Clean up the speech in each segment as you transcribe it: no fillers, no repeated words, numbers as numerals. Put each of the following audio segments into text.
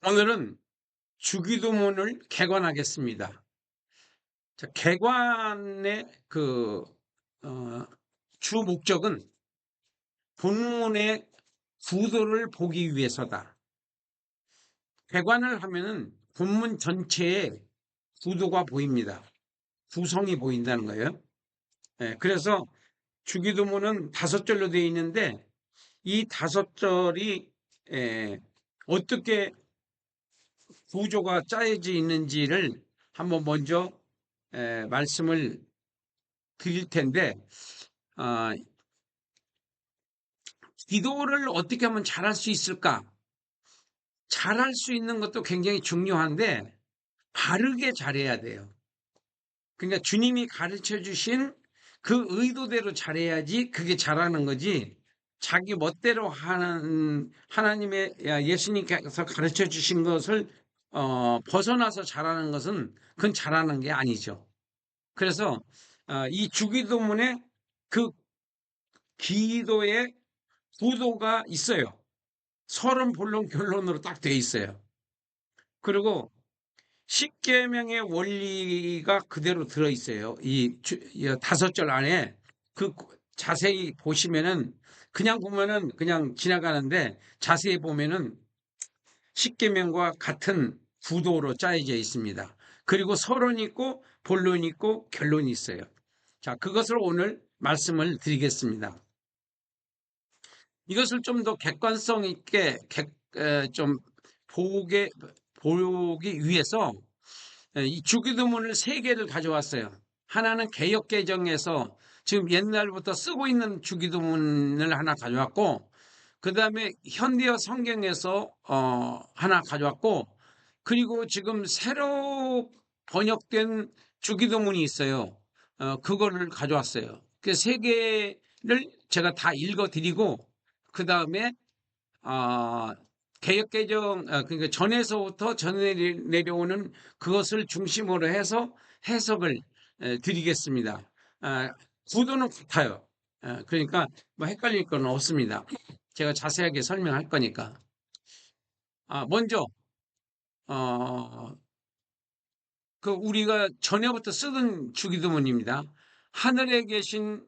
오늘은 주기도문을 개관하겠습니다. 자, 개관의 주 목적은 본문의 구도를 보기 위해서다. 개관을 하면은 본문 전체에 구도가 보입니다. 구성이 보인다는 거예요. 그래서 주기도문은 5절로 되어 있는데 이 5절이 어떻게 구조가 짜여져 있는지를 한번 먼저 말씀을 드릴 텐데, 어, 기도를 어떻게 하면 잘할 수 있을까? 잘할 수 있는 것도 굉장히 중요한데 바르게 잘해야 돼요. 그러니까 주님이 가르쳐 주신 그 의도대로 잘해야지 그게 잘하는 거지. 자기 멋대로 하는 하나님의 예수님께서 가르쳐 주신 것을 벗어나서 잘하는 것은 그건 잘하는 게 아니죠. 그래서 이 주기도문에 그 기도의 구도가 있어요. 서론 본론 결론으로 딱 돼 있어요. 그리고 십계명의 원리가 그대로 들어 있어요. 이 5절 안에 그 자세히 보시면은 그냥 보면은 그냥 지나가는데 자세히 보면은 십계명과 같은 구도로 짜여져 있습니다. 그리고 서론이 있고 본론이 있고 결론이 있어요. 자, 그것을 오늘 말씀을 드리겠습니다. 이것을 좀 더 객관성 있게 좀 보기 위해서 이 주기도문을 3개를 가져왔어요. 하나는 개역개정에서 지금 옛날부터 쓰고 있는 주기도문을 하나 가져왔고, 그 다음에 현대어 성경에서 하나 가져왔고, 그리고 지금 새로 번역된 주기도문이 있어요. 그거를 가져왔어요. 그 3개를 제가 다 읽어드리고 그 다음에 개혁개정, 그러니까 전에서부터 전해 내려오는 그것을 중심으로 해서 해석을 드리겠습니다. 구도는 같아요. 그러니까 뭐 헷갈릴 건 없습니다. 제가 자세하게 설명할 거니까. 먼저 어, 그 우리가 전에부터 쓰던 주기도문입니다. 하늘에 계신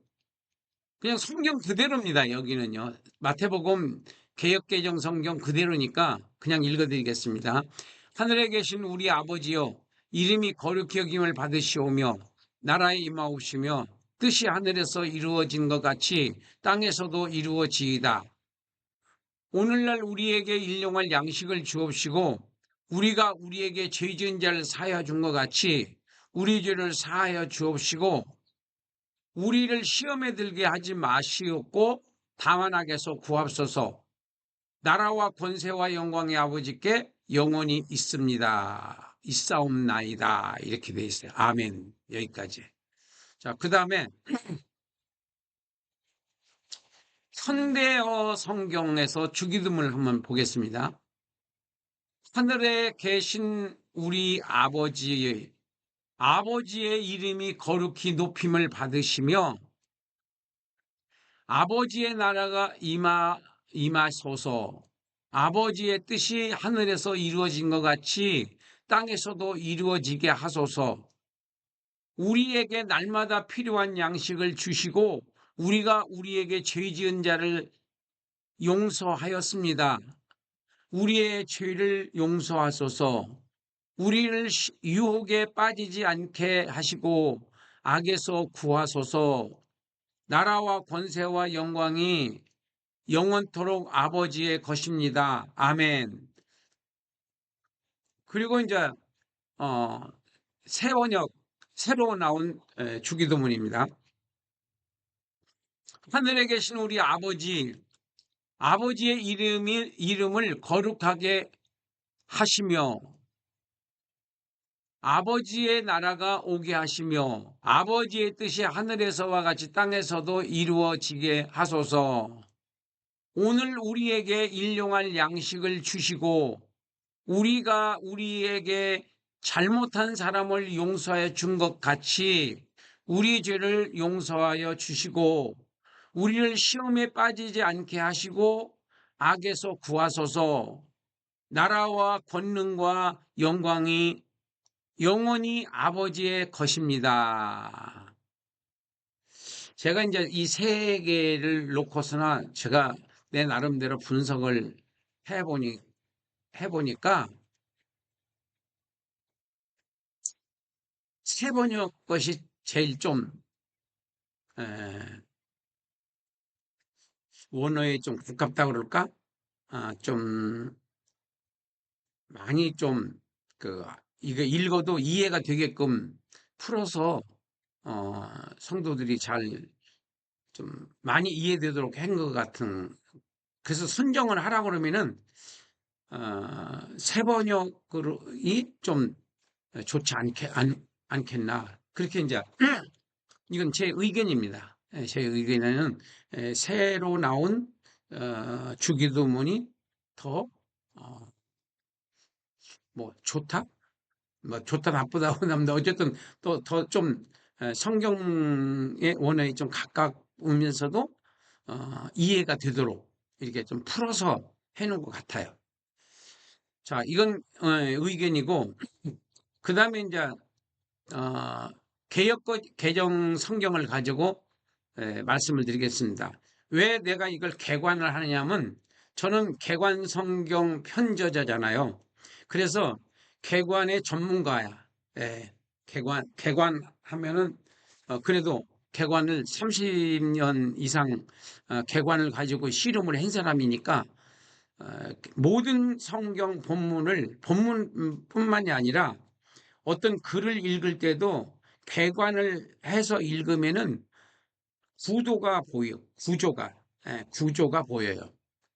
그냥 성경 그대로입니다. 여기는요. 마태복음 개역개정 성경 그대로니까 그냥 읽어드리겠습니다. 하늘에 계신 우리 아버지여, 이름이 거룩히 여김을 받으시오며 나라에 임하옵시며 뜻이 하늘에서 이루어진 것 같이 땅에서도 이루어지이다. 오늘날 우리에게 일용할 양식을 주옵시고 우리가 우리에게 죄 지은 자를 사하여 준 것 같이 우리 죄를 사하여 주옵시고 우리를 시험에 들게 하지 마시옵고 다만 악에서 구합소서. 나라와 권세와 영광의 아버지께 영원히 있습니다. 있사옵나이다. 이렇게 돼 있어요. 아멘. 여기까지. 자, 그 다음에 현대어 성경에서 주기도문을 한번 보겠습니다. 하늘에 계신 우리 아버지의 이름이 거룩히 높임을 받으시며 아버지의 나라가 임하소서. 아버지의 뜻이 하늘에서 이루어진 것 같이 땅에서도 이루어지게 하소서. 우리에게 날마다 필요한 양식을 주시고 우리가 우리에게 죄 지은 자를 용서하였습니다. 우리의 죄를 용서하소서. 우리를 유혹에 빠지지 않게 하시고 악에서 구하소서. 나라와 권세와 영광이 영원토록 아버지의 것입니다. 아멘. 그리고 이제 어, 새로 나온 주기도문입니다. 하늘에 계신 우리 아버지의 이름을 거룩하게 하시며 아버지의 나라가 오게 하시며 아버지의 뜻이 하늘에서와 같이 땅에서도 이루어지게 하소서. 오늘 우리에게 일용할 양식을 주시고 우리가 우리에게 잘못한 사람을 용서해 준 것 같이 우리 죄를 용서하여 주시고 우리를 시험에 빠지지 않게 하시고 악에서 구하소서. 나라와 권능과 영광이 영원히 아버지의 것입니다. 제가 이제 이 세 개를 놓고서나 제가 내 나름대로 분석을 해보니까 세 번역 것이 제일 좀 에, 원어에 좀 가깝다 그럴까? 좀 많이 좀 그 이게 읽어도 이해가 되게끔 풀어서 성도들이 잘 좀 많이 이해되도록 한 것 같은. 그래서 선정을 하라 그러면은 세 번역이 좀 좋지 않겠나 그렇게 이제 이건 제 의견입니다. 제 의견에는 새로 나온 주기도문이 더 뭐 좋다, 뭐 좋다 나쁘다고 하는데 어쨌든 또 더 좀 성경의 원어에 좀 가까우면서도 이해가 되도록 이렇게 좀 풀어서 해놓은 것 같아요. 자, 이건 의견이고 그 다음에 이제 어, 개정 성경을 가지고 말씀을 드리겠습니다. 왜 내가 이걸 개관을 하느냐면 저는 개관 성경 편저자잖아요. 그래서 개관의 전문가야. 예, 개관하면은 그래도 개관을 30년 이상 개관을 가지고 씨름을 한 사람이니까 모든 성경 본문뿐만이 아니라 어떤 글을 읽을 때도 개관을 해서 읽으면은 구조가 보여요.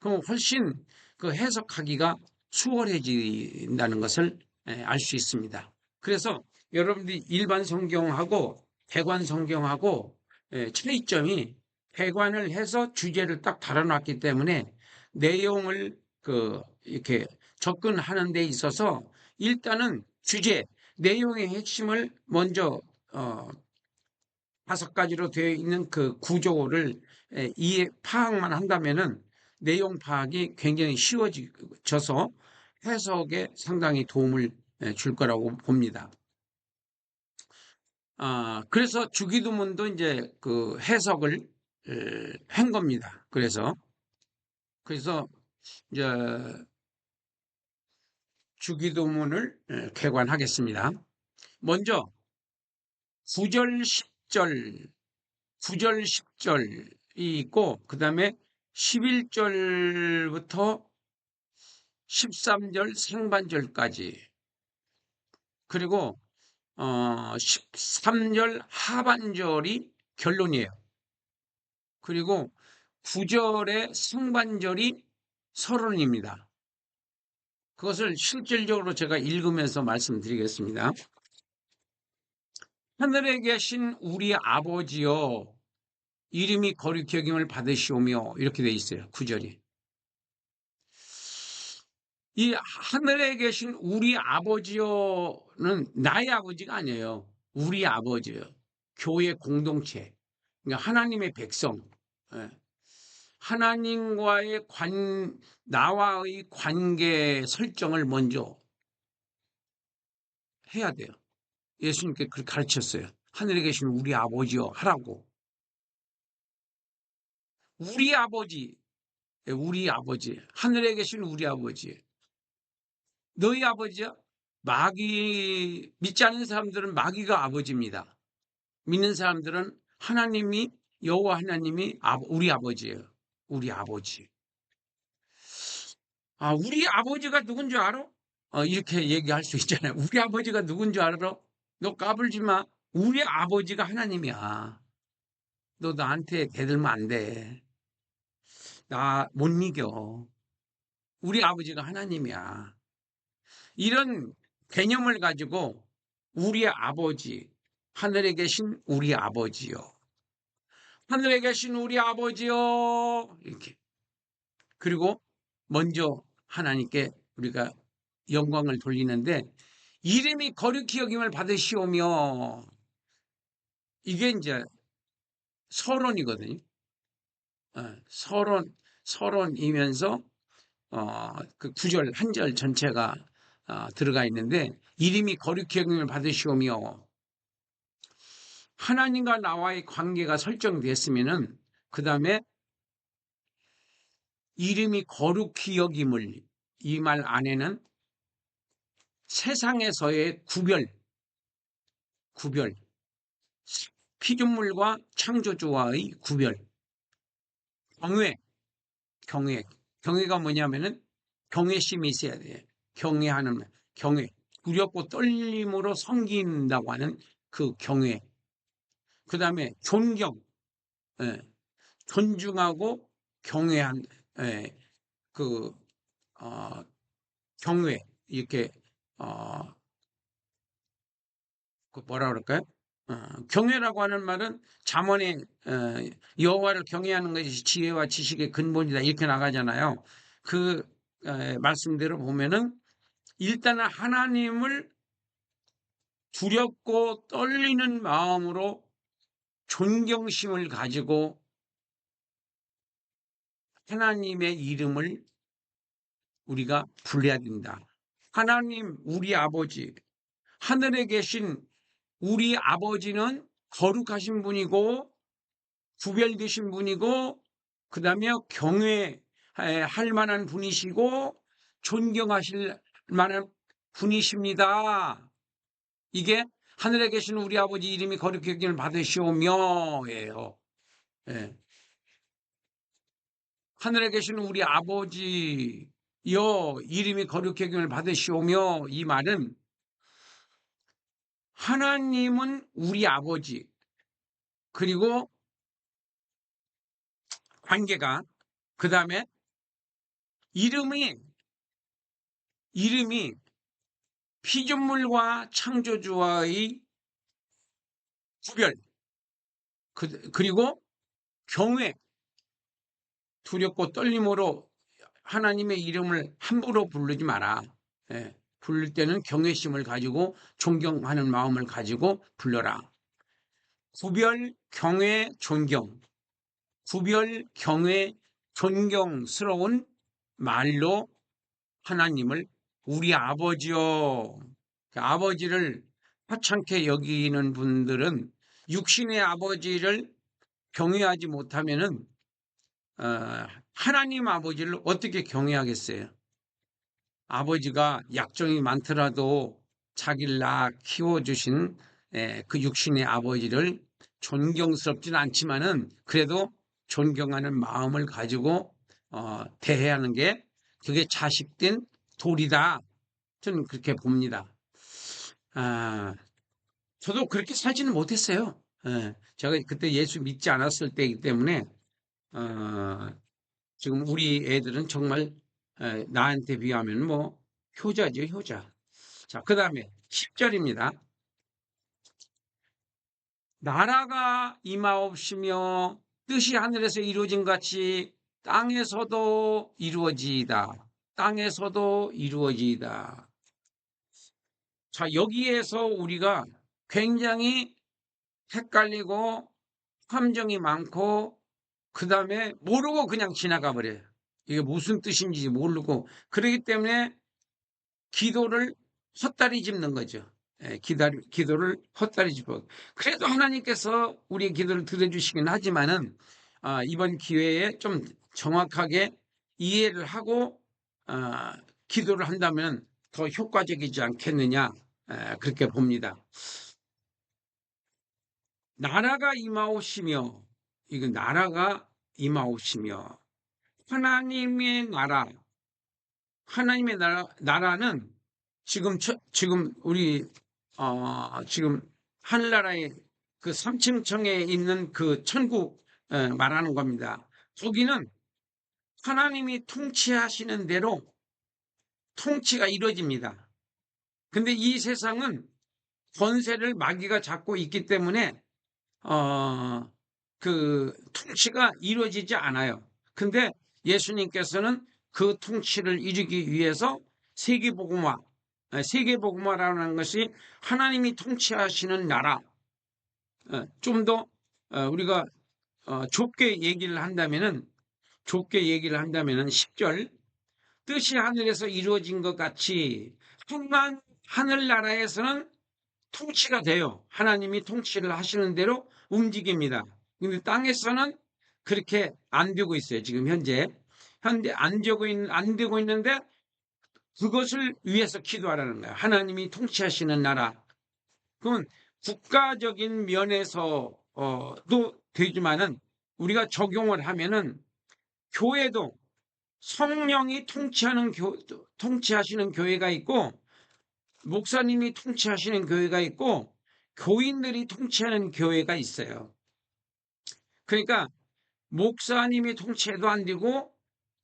그럼 훨씬 그 해석하기가 수월해진다는 것을 알 수 있습니다. 그래서 여러분들이 일반 성경하고 개관 성경하고 차이점이 개관을 해서 주제를 딱 달아놨기 때문에 내용을 이렇게 접근하는 데 있어서 일단은 내용의 핵심을 먼저 어, 5가지로 되어 있는 그 구조를 파악만 한다면은 내용 파악이 굉장히 쉬워져서 해석에 상당히 도움을 줄 거라고 봅니다. 그래서 주기도문도 이제 그 해석을 한 겁니다. 그래서 이제 주기도문을 개관하겠습니다. 먼저 9절, 10절, 9절, 10절이 있고 그 다음에 11절부터 13절 상반절까지 그리고 13절 하반절이 결론이에요. 그리고 9절의 상반절이 서론입니다. 그것을 실질적으로 제가 읽으면서 말씀드리겠습니다. 하늘에 계신 우리 아버지여 이름이 거룩히 여김을 받으시오며 이렇게 돼 있어요. 9절이. 이 하늘에 계신 우리 아버지여는 나의 아버지가 아니에요. 우리 아버지요. 교회 공동체. 그러니까 하나님의 백성. 예. 하나님과의 나와의 관계 설정을 먼저 해야 돼요. 예수님께 그렇게 가르쳤어요. 하늘에 계신 우리 아버지여 하라고. 우리 아버지, 우리 아버지, 하늘에 계신 우리 아버지. 너희 아버지야? 믿지 않는 사람들은 마귀가 아버지입니다. 믿는 사람들은 여호와 하나님이 우리 아버지예요. 우리 아버지. 우리 아버지가 누군 줄 알아? 이렇게 얘기할 수 있잖아요. 우리 아버지가 누군 줄 알아? 너 까불지 마. 우리 아버지가 하나님이야. 너 나한테 대들면 안 돼. 나 못 이겨. 우리 아버지가 하나님이야. 이런 개념을 가지고 우리 아버지, 하늘에 계신 우리 아버지요. 하늘에 계신 우리 아버지요. 이렇게. 그리고 먼저 하나님께 우리가 영광을 돌리는데 이름이 거룩히 여김을 받으시오며 이게 이제 서론이거든요. 서론이면서 그 구절 한 절 전체가 들어가 있는데, 이름이 거룩히 여김을 받으시오며, 하나님과 나와의 관계가 설정됐으면은 그 다음에 이름이 거룩히 여김을, 이 말 안에는 세상에서의 구별, 피조물과 창조주와의 구별, 경외가 뭐냐면은 경외심이 있어야 돼요. 경외, 두렵고 떨림으로 섬긴다고 하는 그 경외. 그 다음에 예, 존중하고 경외한, 예, 그, 어, 경외, 이렇게, 어, 그 뭐라 그럴까요? 경외라고 하는 말은 잠언에 여호와를 경외하는 것이 지혜와 지식의 근본이다, 이렇게 나가잖아요. 그 말씀대로 보면은 일단은 하나님을 두렵고 떨리는 마음으로 존경심을 가지고 하나님의 이름을 우리가 불러야 된다. 하나님, 우리 아버지, 하늘에 계신 우리 아버지는 거룩하신 분이고 구별되신 분이고, 그 다음에 경외할 만한 분이시고 존경하실 만한 분이십니다. 이게 하늘에 계신 우리 아버지 이름이 거룩히 여김을 받으시오며예요. 예. 하늘에 계신 우리 아버지여 이름이 거룩히 여김을 받으시오며, 이 말은 하나님은 우리 아버지, 그리고 관계가, 그 다음에 이름이 피조물과 창조주와의 구별, 그리고 경외, 두렵고 떨림으로 하나님의 이름을 함부로 부르지 마라. 예, 부를 때는 경외심을 가지고 존경하는 마음을 가지고 불러라. 구별, 경외, 존경. 구별, 경외, 존경스러운 말로 하나님을 우리 아버지요. 그 아버지를 하찮게 여기는 분들은 육신의 아버지를 경외하지 못하면은 하나님 아버지를 어떻게 경외하겠어요? 아버지가 약점이 많더라도 자기를 낳아 키워주신 그 육신의 아버지를 존경스럽지는 않지만은 그래도 존경하는 마음을 가지고 대해야 하는 게, 그게 자식된 도리다. 저는 그렇게 봅니다. 저도 그렇게 살지는 못했어요. 제가 그때 예수 믿지 않았을 때이기 때문에 지금 우리 애들은 정말 나한테 비하면 뭐 효자죠, 효자. 자, 그 다음에 10절입니다. 나라가 임하옵시며 뜻이 하늘에서 이루어진 같이 땅에서도 이루어지이다. 땅에서도 이루어지이다. 자, 여기에서 우리가 굉장히 헷갈리고 함정이 많고 그 다음에 모르고 그냥 지나가 버려요. 이게 무슨 뜻인지 모르고. 그렇기 때문에 기도를 헛다리 짚는 거죠. 기도를 헛다리 짚어. 그래도 하나님께서 우리의 기도를 들어주시긴 하지만은 이번 기회에 좀 정확하게 이해를 하고 기도를 한다면 더 효과적이지 않겠느냐, 그렇게 봅니다. 나라가 임하오시며, 이거 나라가 임하오시며, 하나님의 나라는 지금 우리 지금 하늘나라의 그 3층청에 있는 그 천국 말하는 겁니다. 거기는 하나님이 통치하시는 대로 통치가 이루어집니다. 근데 이 세상은 권세를 마귀가 잡고 있기 때문에 그 통치가 이루어지지 않아요. 근데 예수님께서는 그 통치를 이루기 위해서 세계복음화라는 것이 하나님이 통치하시는 나라. 좀 더 우리가 좁게 얘기를 한다면은 10절, 뜻이 하늘에서 이루어진 것 같이 하늘나라에서는 통치가 돼요. 하나님이 통치를 하시는 대로 움직입니다. 근데 땅에서는 그렇게 안 되고 있어요. 지금 현재 안 되고 있는데 그것을 위해서 기도하라는 거예요. 하나님이 통치하시는 나라. 그러면 국가적인 면에서도 되지만은 우리가 적용을 하면은 교회도 성령이 통치하시는 교회가 있고, 목사님이 통치하시는 교회가 있고, 교인들이 통치하는 교회가 있어요. 그러니까 목사님이 통치해도 안 되고,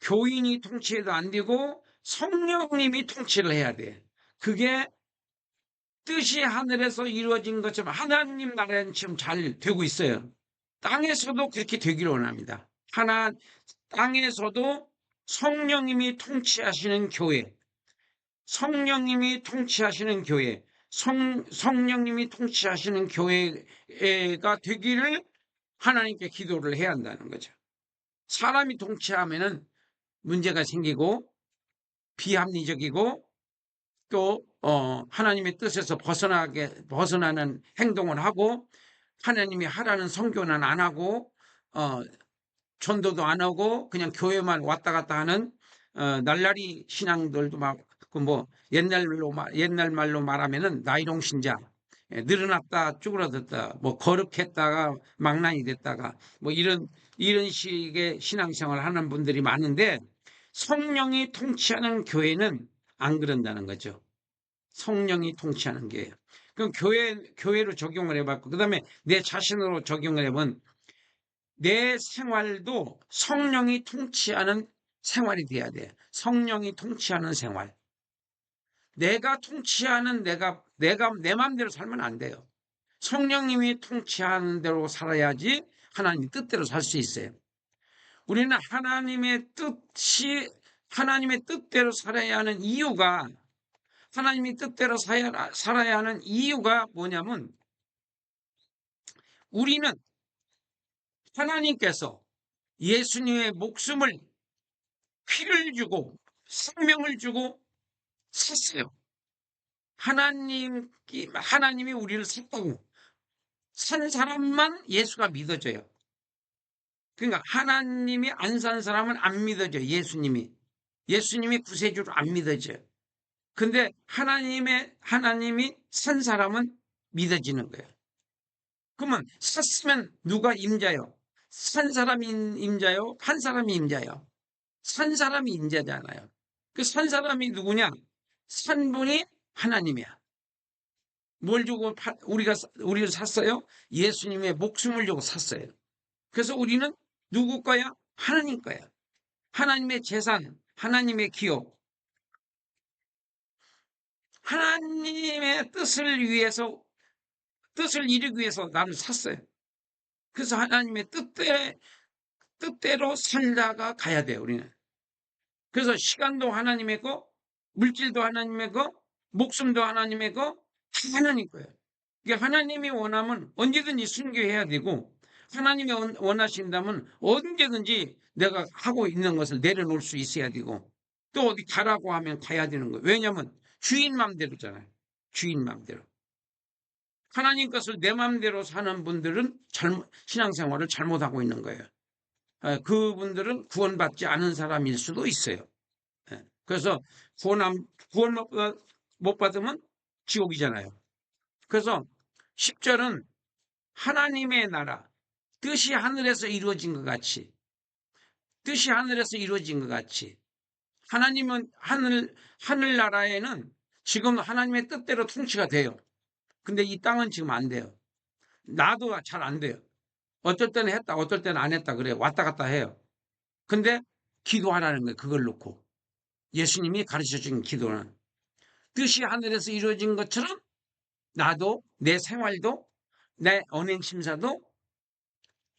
교인이 통치해도 안 되고, 성령님이 통치를 해야 돼. 그게 뜻이 하늘에서 이루어진 것처럼 하나님 나라는 지금 잘 되고 있어요. 땅에서도 그렇게 되기를 원합니다. 땅에서도 성령님이 통치하시는 교회, 성령님이 통치하시는 교회, 성령님이 통치하시는 교회가 되기를 하나님께 기도를 해야 한다는 거죠. 사람이 통치하면은 문제가 생기고 비합리적이고 또 하나님의 뜻에서 벗어나는 행동을 하고, 하나님이 하라는 선교는 안 하고 전도도 안 하고 그냥 교회만 왔다 갔다 하는 날라리 신앙들도 막 옛날 말로 말하면은 나이롱 신자, 늘어났다 쭈그러졌다, 거룩했다가 망난이 됐다가 이런 식의 신앙생활을 하는 분들이 많은데, 성령이 통치하는 교회는 안 그런다는 거죠. 성령이 통치하는 교회. 그럼 교회로 적용을 해봤고, 그 다음에 내 자신으로 적용을 해본 내 생활도 성령이 통치하는 생활이 돼야 돼. 성령이 통치하는 생활. 내가 통치하는 내 마음대로 살면 안 돼요. 성령님이 통치하는 대로 살아야지 하나님 뜻대로 살 수 있어요. 우리는 하나님의 뜻대로 살아야 하는 이유가, 하나님이 뜻대로 살아야 하는 이유가 뭐냐면, 우리는 하나님께서 예수님의 목숨을, 피를 주고 생명을 주고 샀어요. 하나님이 우리를 샀다고. 산 사람만 예수가 믿어져요. 그러니까 하나님이 안 산 사람은 안 믿어져요. 예수님이 구세주로 안 믿어져요. 근데 하나님이 산 사람은 믿어지는 거예요. 그러면 샀으면 누가 임자요? 산 사람이 임자요? 판 사람이 임자요? 산 사람이 임자잖아요. 그 산 사람이 누구냐? 산 분이 하나님이야. 뭘 주고 우리를 샀어요? 예수님의 목숨을 주고 샀어요. 그래서 우리는 누구 거야? 하나님 거야. 하나님의 재산, 하나님의 기업, 하나님의 뜻을 이루기 위해서 나를 샀어요. 그래서 하나님의 뜻대로 살다가 가야 돼요, 우리는. 그래서 시간도 하나님의 거, 물질도 하나님의 거, 목숨도 하나님의 거, 다 하나님 거예요. 이게 하나님이 원하면 언제든지 순교해야 되고, 하나님이 원하신다면 언제든지 내가 하고 있는 것을 내려놓을 수 있어야 되고, 또 어디 가라고 하면 가야 되는 거예요. 왜냐하면 주인 마음대로잖아요. 주인 마음대로. 하나님 것을 내 마음대로 사는 분들은 신앙생활을 잘못하고 있는 거예요. 그분들은 구원받지 않은 사람일 수도 있어요. 그래서 구원 못 받으면 지옥이잖아요. 그래서 10절은 하나님의 나라, 뜻이 하늘에서 이루어진 것 같이, 하나님은 하늘나라에는 지금 하나님의 뜻대로 통치가 돼요. 근데 이 땅은 지금 안 돼요. 나도 잘 안 돼요. 어떨 때는 했다, 어떨 때는 안 했다 그래요. 왔다 갔다 해요. 근데 기도하라는 거예요. 그걸 놓고. 예수님이 가르쳐준 기도는 뜻이 하늘에서 이루어진 것처럼 나도, 내 생활도, 내 언행심사도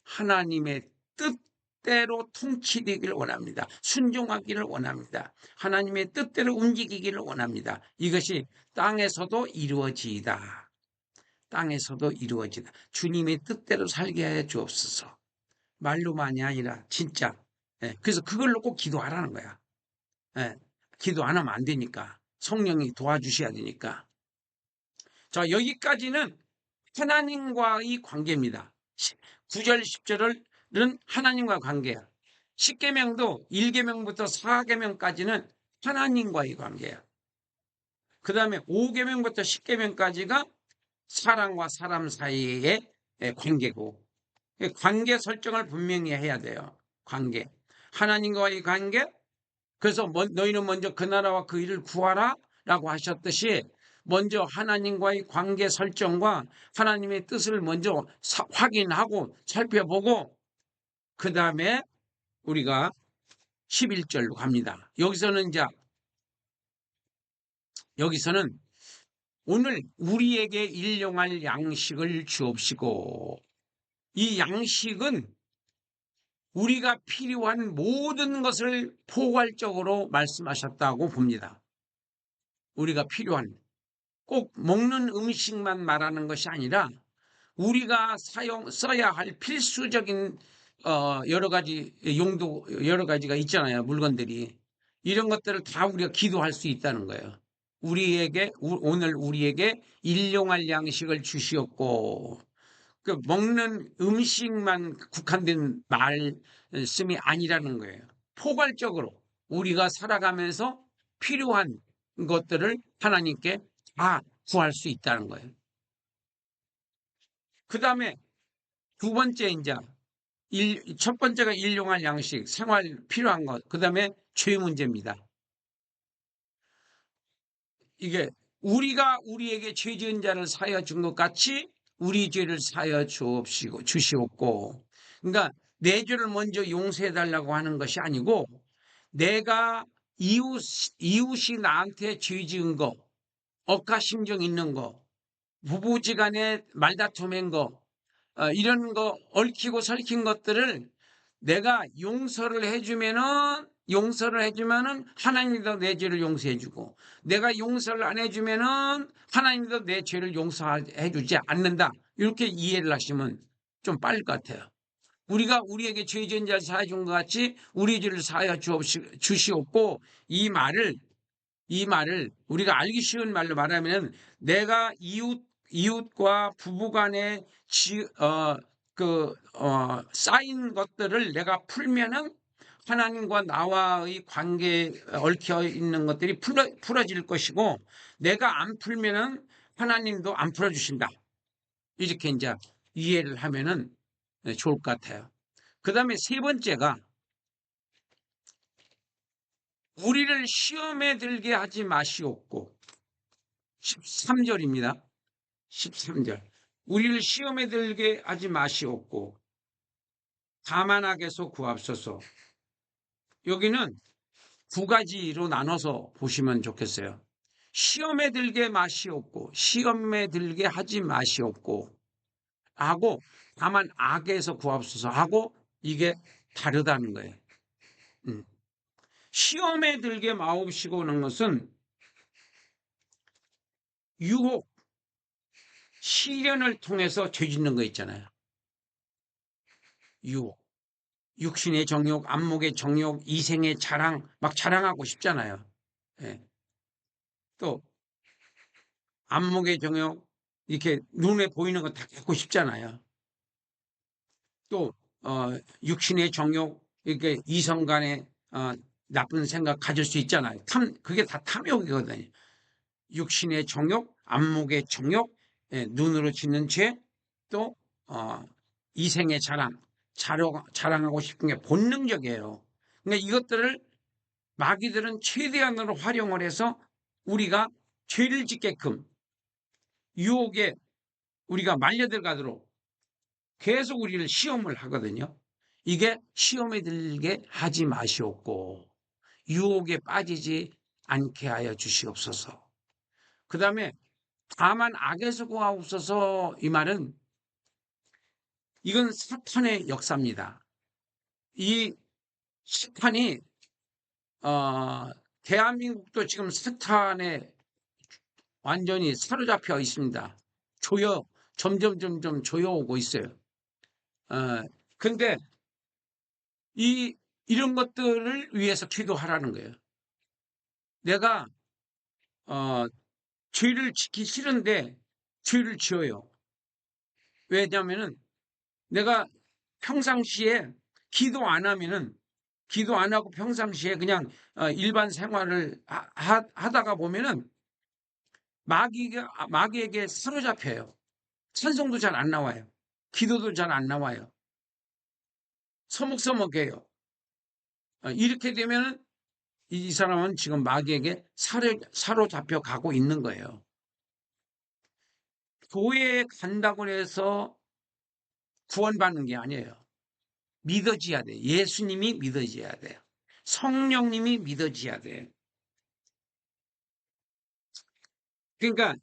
하나님의 뜻대로 통치되기를 원합니다. 순종하기를 원합니다. 하나님의 뜻대로 움직이기를 원합니다. 이것이 땅에서도 이루어지이다. 땅에서도 이루어지다. 주님의 뜻대로 살게 하여 주옵소서. 말로만이 아니라 진짜. 그래서 그걸로 꼭 기도하라는 거야. 기도 안 하면 안 되니까. 성령이 도와주셔야 되니까. 자, 여기까지는 하나님과의 관계입니다. 9절, 10절은 하나님과 관계야. 10계명도 1계명부터 4계명까지는 하나님과의 관계야. 그 다음에 5계명부터 10계명까지가 사람과 사람 사이의 관계고, 관계 설정을 분명히 해야 돼요. 관계. 하나님과의 관계. 그래서 너희는 먼저 그 나라와 그 일을 구하라 라고 하셨듯이 먼저 하나님과의 관계 설정과 하나님의 뜻을 먼저 확인하고 살펴보고 그 다음에 우리가 11절로 갑니다. 여기서는 오늘 우리에게 일용할 양식을 주옵시고, 이 양식은 우리가 필요한 모든 것을 포괄적으로 말씀하셨다고 봅니다. 우리가 필요한, 꼭 먹는 음식만 말하는 것이 아니라 우리가 써야 할 필수적인 여러 가지 용도, 여러 가지가 있잖아요. 물건들이. 이런 것들을 다 우리가 기도할 수 있다는 거예요. 오늘 우리에게 일용할 양식을 주시옵고, 그 먹는 음식만 국한된 말씀이 아니라는 거예요. 포괄적으로 우리가 살아가면서 필요한 것들을 하나님께 다 구할 수 있다는 거예요. 그 다음에 두 번째, 첫 번째가 일용할 양식, 생활 필요한 것. 그 다음에 죄 문제입니다. 이게 우리가 우리에게 죄 지은 자를 사하여 준 것 같이 우리 죄를 사하여 주시옵고, 그러니까 내 죄를 먼저 용서해 달라고 하는 것이 아니고, 내가 이웃이 나한테 죄 지은 거, 억하심정 있는 거, 부부지간에 말다툼한 거, 이런 거 얽히고 설킨 것들을 내가 용서를 해주면은 하나님도 내 죄를 용서해주고, 내가 용서를 안 해주면은 하나님도 내 죄를 용서해주지 않는다. 이렇게 이해를 하시면 좀 빠를 것 같아요. 우리가 우리에게 죄 지은 자를 사하여 준 것 같이 우리 죄를 사하여 주시옵고, 이 말을 우리가 알기 쉬운 말로 말하면, 내가 이웃과 부부간에 쌓인 것들을 내가 풀면은 하나님과 나와의 관계에 얽혀 있는 것들이 풀어질 것이고, 내가 안 풀면은 하나님도 안 풀어주신다. 이렇게 이제 이해를 하면은 좋을 것 같아요. 그 다음에 세 번째가, 우리를 시험에 들게 하지 마시옵고, 13절입니다. 13절. 우리를 시험에 들게 하지 마시옵고, 다만 악에서 구하옵소서. 여기는 두 가지로 나눠서 보시면 좋겠어요. 시험에 들게 마시옵고, 시험에 들게 하지 마시옵고 하고, 다만 악에서 구하옵소서 하고, 이게 다르다는 거예요. 시험에 들게 마옵시고 하는 것은 유혹, 시련을 통해서 죄 짓는 거 있잖아요. 유혹, 육신의 정욕, 안목의 정욕, 이생의 자랑, 막 자랑하고 싶잖아요. 예. 또 안목의 정욕, 이렇게 눈에 보이는 거 다 갖고 싶잖아요. 또 육신의 정욕, 이렇게 이성 간에 나쁜 생각 가질 수 있잖아요. 그게 다 탐욕이거든요. 육신의 정욕, 안목의 정욕, 눈으로 짓는 죄, 또 이생의 자랑하고 싶은 게 본능적이에요. 그러니까 이것들을 마귀들은 최대한으로 활용을 해서 우리가 죄를 짓게끔, 유혹에 우리가 말려들어가도록 계속 우리를 시험을 하거든요. 이게 시험에 들게 하지 마시옵고, 유혹에 빠지지 않게 하여 주시옵소서. 그 다음에 다만 악에서 구하옵소서, 이 말은 이건 사탄의 역사입니다. 이 사탄이 대한민국도 지금 사탄에 완전히 사로잡혀 있습니다. 점점 조여오고 있어요. 근데 이런 것들을 위해서 기도하라는 거예요. 내가 어, 죄를 지기 싫은데 죄를 지어요. 왜냐하면은 내가 평상시에 기도 안 하면은 기도 안 하고 평상시에 그냥 일반 생활을 하다가 보면은 마귀에게 사로잡혀요. 찬송도 잘 안 나와요. 기도도 잘 안 나와요. 서먹서먹해요. 이렇게 되면은 이 사람은 지금 마귀에게 사로잡혀 가고 있는 거예요. 교회에 간다고 해서 구원받는 게 아니에요. 믿어져야 돼요. 예수님이 믿어져야 돼요. 성령님이 믿어져야 돼요. 그러니까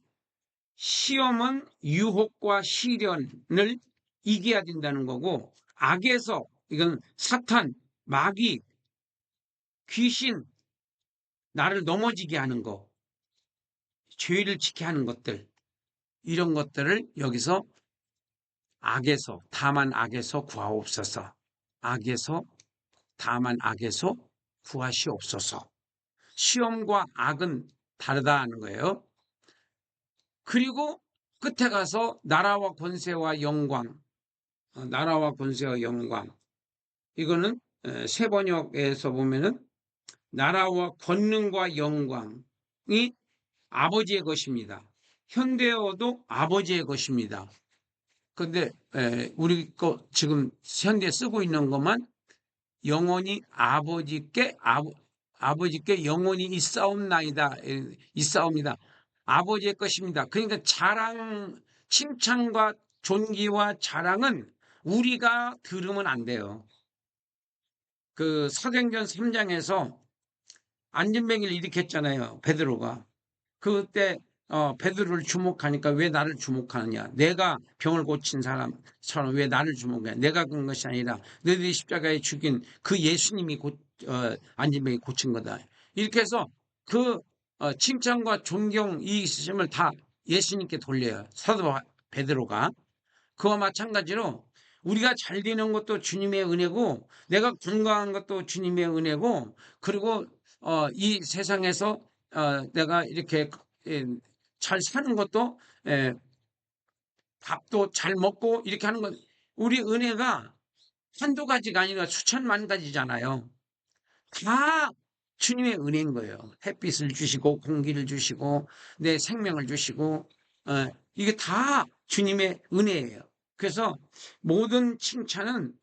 시험은 유혹과 시련을 이겨야 된다는 거고, 악에서, 이건 사탄, 마귀, 귀신, 나를 넘어지게 하는 거, 죄를 지게 하는 것들, 이런 것들을 여기서 다만 악에서 구하옵소서. 악에서, 다만 악에서 구하시옵소서. 시험과 악은 다르다는 거예요. 그리고 끝에 가서 나라와 권세와 영광, 나라와 권세와 영광. 이거는 새 번역에서 보면은 나라와 권능과 영광이 아버지의 것입니다. 현대어도 아버지의 것입니다. 근데 우리 거 지금 현대 쓰고 있는 것만 영원히 아버지께 영원히 있사옵나이다. 있사옵니다. 아버지의 것입니다. 그러니까 칭찬과 존귀와 자랑은 우리가 들으면 안 돼요. 그 사도행전 3장에서 안진뱅이를 일으켰잖아요. 베드로가. 그때 베드로를 주목하니까 왜 나를 주목하느냐. 내가 병을 고친 사람처럼 왜 나를 주목해. 내가 그런 것이 아니라 너희들이 십자가에 죽인 그 예수님이 안진뱅이 고친 거다. 이렇게 해서 그 칭찬과 존경 이 있으심을 다 예수님께 돌려요. 사도 베드로가. 그와 마찬가지로 우리가 잘 되는 것도 주님의 은혜고, 내가 건강한 것도 주님의 은혜고, 그리고 이 세상에서 내가 이렇게 잘 사는 것도, 밥도 잘 먹고 이렇게 하는 건 우리 은혜가 한두 가지가 아니라 수천만 가지잖아요. 다 주님의 은혜인 거예요. 햇빛을 주시고 공기를 주시고 내 생명을 주시고, 이게 다 주님의 은혜예요. 그래서 모든 칭찬은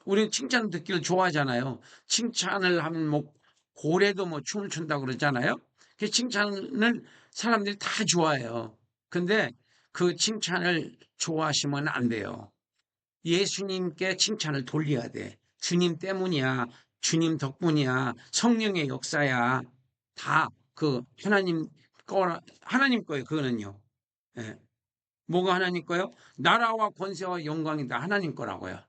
우리는 칭찬 듣기를 좋아하잖아요. 칭찬을 하면 뭐 고래도 뭐 춤을 춘다고 그러잖아요. 그 칭찬을 사람들이 다 좋아해요. 근데 그 칭찬을 좋아하시면 안 돼요. 예수님께 칭찬을 돌려야 돼. 주님 때문이야. 주님 덕분이야. 성령의 역사야. 다 하나님 거예요. 그거는요. 예. 뭐가 하나님 거요? 나라와 권세와 영광이다. 하나님 거라고요.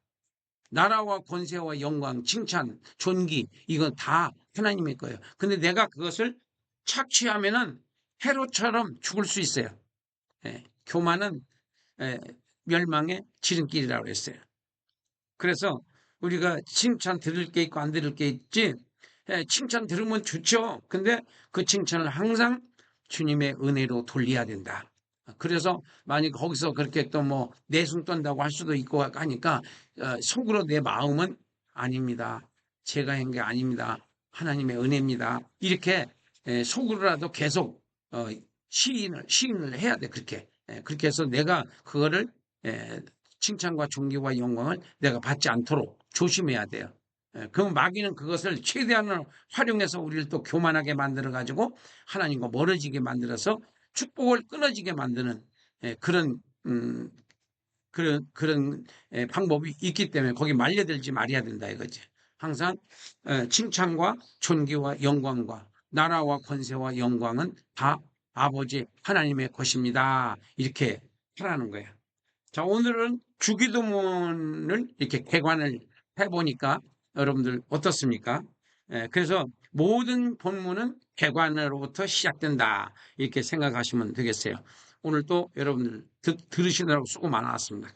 나라와 권세와 영광, 칭찬, 존귀, 이건 다 하나님의 거예요. 근데 내가 그것을 착취하면은 해로처럼 죽을 수 있어요. 교만은 멸망의 지름길이라고 했어요. 그래서 우리가 칭찬 들을 게 있고 안 들을 게 있지, 칭찬 들으면 좋죠. 근데 그 칭찬을 항상 주님의 은혜로 돌려야 된다. 그래서 만약 거기서 그렇게 또 뭐 내숭 떤다고 할 수도 있고 하니까 속으로 내 마음은 아닙니다. 제가 한 게 아닙니다. 하나님의 은혜입니다. 이렇게 속으로라도 계속 시인을 해야 돼. 그렇게 해서 내가 그거를 칭찬과 존귀와 영광을 내가 받지 않도록 조심해야 돼요. 그럼 마귀는 그것을 최대한으로 활용해서 우리를 또 교만하게 만들어 가지고 하나님과 멀어지게 만들어서 축복을 끊어지게 만드는 그런 방법이 있기 때문에 거기 말려들지 말아야 된다 이거지. 항상 칭찬과 존귀와 영광과 나라와 권세와 영광은 다 아버지 하나님의 것입니다. 이렇게 하라는 거예요. 자, 오늘은 주기도문을 이렇게 개관을 해보니까 여러분들 어떻습니까? 그래서 모든 본문은 개관으로부터 시작된다. 이렇게 생각하시면 되겠어요. 오늘 또 여러분들 들으시느라고 수고 많았습니다.